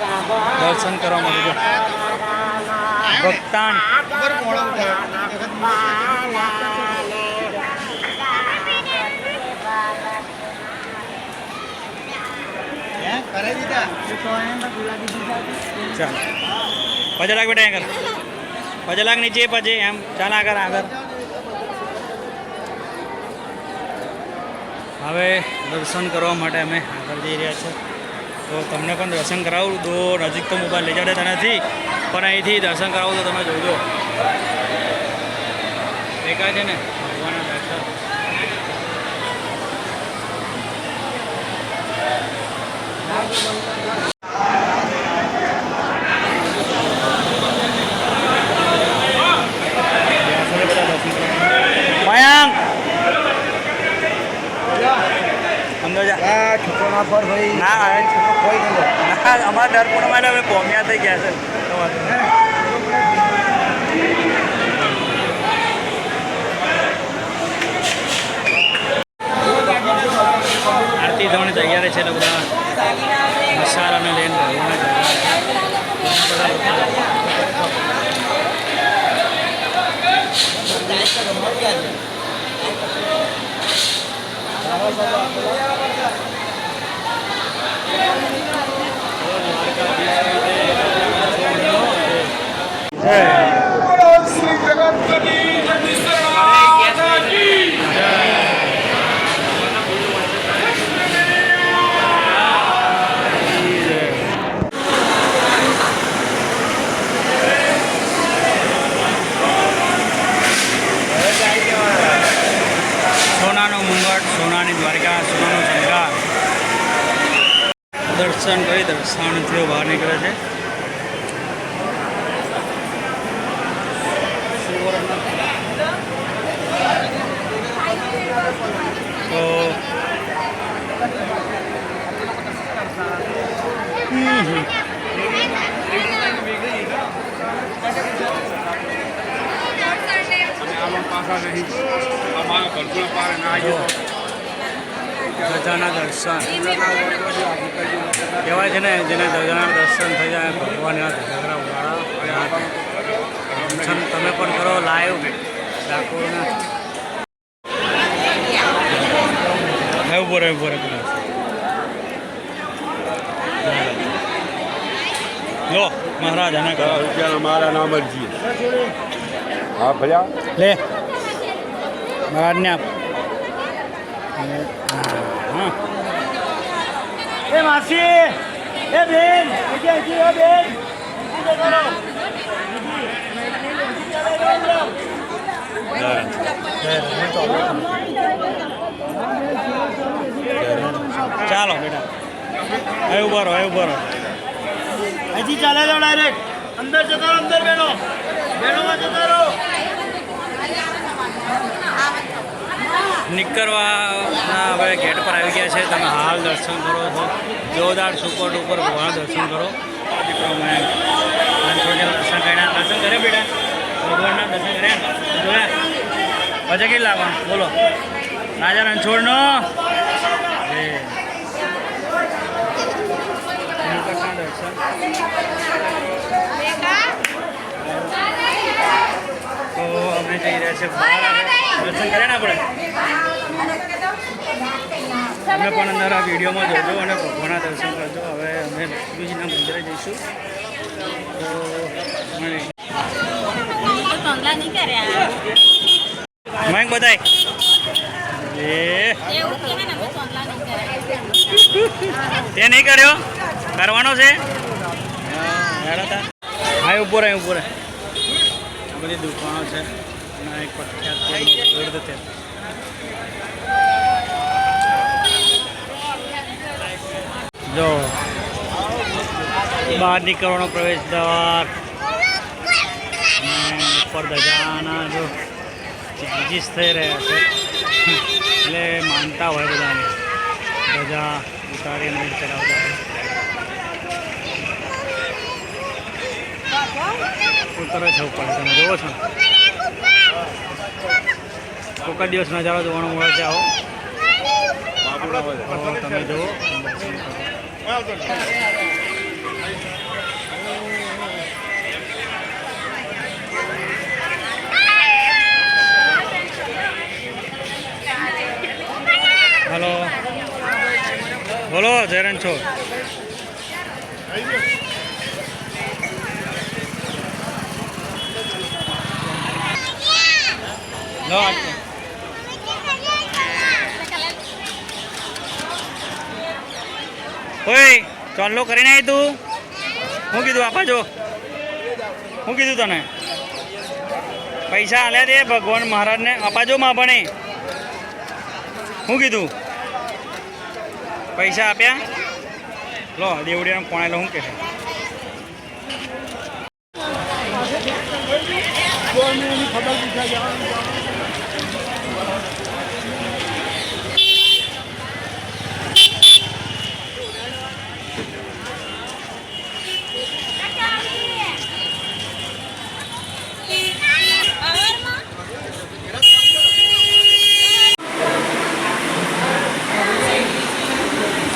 દર્શન કરવા માટે ભક્તાન ચાલ 5 લાખ બેટા આગળ 5 લાખ નીચે પછી એમ ચાલ આગળ આગળ હવે દર્શન કરવા માટે અમે આગળ જઈ રહ્યા છીએ તો તમને પણ દર્શન કરાવું તો નજીક તો મોબાઈલ લઈ જતા નથી પણ અહીંથી દર્શન કરાવું તો તમે જોજો દેખાય છે ને ભગવાનના દર્શન અંદર જા છોકરા પર ભાઈ ના કોઈ ના અમારા ડર પણ માટે હવે પોમ્યા થઈ ગયા છે આરતી થવાની તૈયારી છે તો બધા મસાલાને લઈને સોનાનો મુંગટ સોનાની દ્વારકા સોનાનો શણગાર દર્શન કરી દર્શનથી બહાર નીકળે છે તો ગજાના દર્શન કહેવાય છે ને જેને ગજાના દર્શન થઈ જાય ભગવાનના ધજાગરાવાળા દર્શન તમે પણ કરો લાઈવ ડાકોરના ઉભો રહે લો મહારાજ મારા નામ અરજી હા ભયા લે મહારાજને આપ હા એ માસી એ બેન બેન ચાલો બેટા હવે ઉભા રહો હજી ચાલે જાઓ ડાયરેક્ટ અંદર જતા રહો અંદર બહેનોમાં જતા રહો નીકળવાના હવે ગેટ પર આવી ગયા છે તમે હાલ દર્શન કરો છો જોરદાર સુપોર્ટ ઉપર ભગવાન દર્શન કરો દર્શન કરે બેટા ભગવાનના દર્શન કર્યા જોયા પછી કેટલી લાવવાનું બોલો રાજા રણછોડનો દર્શન તો અમે જઈ રહ્યા છીએ દર્શન કર્યા ને આપણે તમે પણ અંદર આ વિડીયોમાં જોજો અને ભગવાનના દર્શન કરજો હવે અમે લક્ષ્મીજીના મંદિરે જઈશું તો મેં બધાય તે નહીં કર્યો કરવાનો છે હા ઉભો રહે આ બધી દુકાનો છે એક પ્રખ્યાત જો બહાર નીકળવાનો પ્રવેશ દ્વાર ઉપર ધજાના જો ચેન્જીસ થઈ રહ્યા છે એટલે માનતા હોય બધાને ધજા ઉતારીને ચલાવતા હોય ઉતરે છે ઉપર તમે જોવો છો કોઈક દિવસ નજારો જોવાનો મળે છે આવો તમે જુઓ જયરણ છો લો ઓય ચાલો કરીને આવી તું શું કીધું આપા જો શું કીધું તને પૈસા આલ્યા દે ભગવાન મહારાજને અપાજો માં ભણે શું કીધું પૈસા આપ્યા લો દેવડિયાનો કોણ આવેલો શું કહે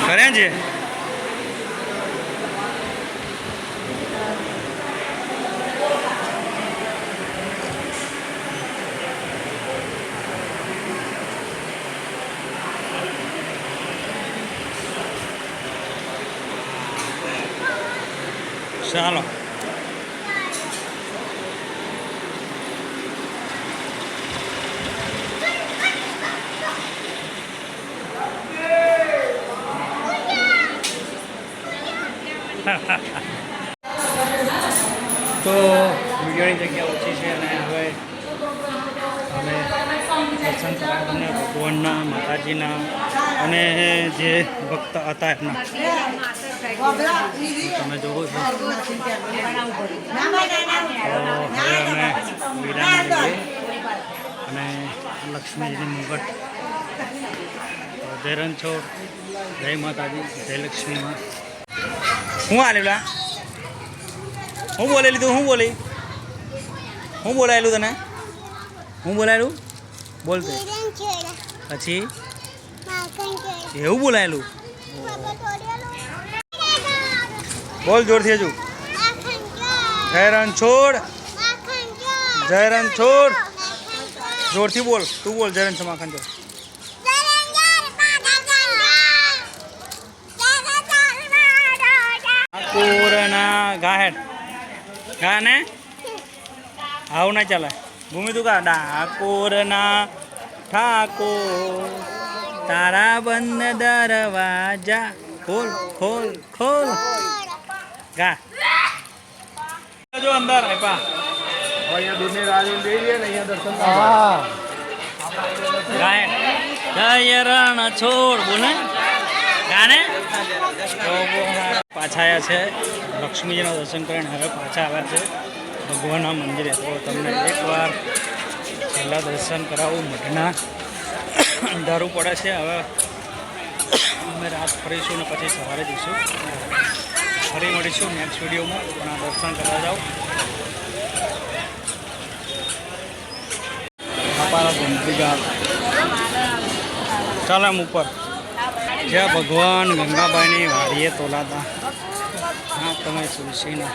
કર્યા છે ચાલો તો વિડીયોની જગ્યા ઓછી છે અને હવે અમે દર્શન કરાવીને ભગવાનના માતાજીના અને જે ભક્ત હતા એમના તમે જોવો છો તો હવે અમે વિરામ લઈએ અને લક્ષ્મીજીની મુગટ જય રણછોડ જય માતાજી જય લક્ષ્મીમાં હું આલેલા હું બોલેલી તું હું બોલી હું બોલાયેલું તને હું બોલાયેલું બોલતે પછી એવું બોલાયેલું બોલ જોરથી હજુ જય રણછોડ જય રણછોડ જોરથી બોલ તું બોલ જય રણછોડ માખણ ચોર ઠાકોરના ગાહેડ ગાને આવું ના ચાલે ભૂમિ તું કા ડાકોરના ઠાકોર તારા બંધ દરવાજા ખોલ ખોલ ખોલ ગા જો અંદર આપ્યા અહીંયા દૂધની રાજી દઈ દે ને અહીંયા દર્શન ગાયન જય રણછોડ બોલે ગાને તો પાછા આવ્યા છે લક્ષ્મીજીના દર્શન કરીને હવે પાછા આવ્યા છે ભગવાનના મંદિરે તો તમને એકવાર પહેલાં દર્શન કરાવું મઢના અંધારું પડે છે હવે અમે રાત ફરીશું ને પછી સવારે જઈશું ફરી મળીશું નેક્સ્ટ વિડીયોમાં પણ આ દર્શન કરવા જાઓ બાપાના ગમતી ગામ ચાલો એમ ઉપર જ્યાં ભગવાન ગંગાબાઈની વાડીએ તોલાતા હા તમે તુલસીના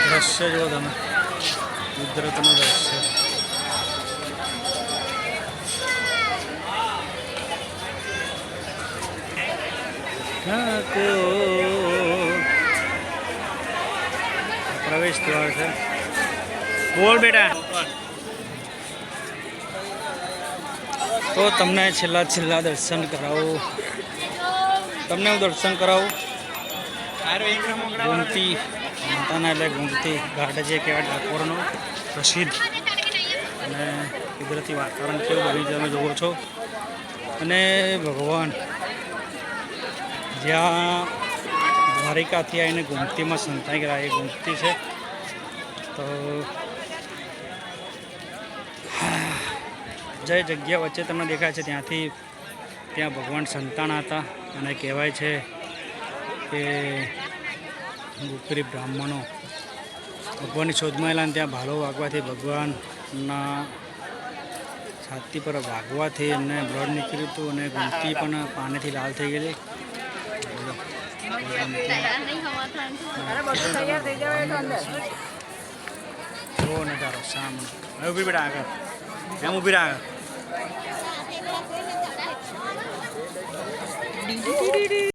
દ્રશ્ય જુઓ તમે કુદરતનું દ્રશ્ય પ્રવેશ દ્વાર છે બોલ બેટા તો તમને છેલ્લા દર્શન કરાવું તમને હું દર્શન કરાવું ગોમતી માતાના એટલે ગોમતી ઘાટ જે કહેવાય ડાકોરનો પ્રસિદ્ધ અને કુદરતી વાતાવરણ કેવું બની તમે જુઓ છો અને ભગવાન જ્યાં દ્વારિકાથી આવીને ગોમતીમાં સંતાઈ ગયા એ ગોમતી છે તો જે જગ્યા વચ્ચે તમને દેખાય છે ત્યાંથી ત્યાં ભગવાન સંતાન હતા અને કહેવાય છે કે ગુપ્તરી બ્રાહ્મણો ભગવાનની શોધમાં એલા ત્યાં ભાલો વાગવાથી ભગવાનના છાતી પર વાગવાથી એમને બ્લડ નીકળ્યું હતું અને ગોમતી પણ પાણીથી લાલ થઈ ગયેલી જો નજારો સામે હવે ઊભી બેટા આગળ એમ ઊભી રહે આગળ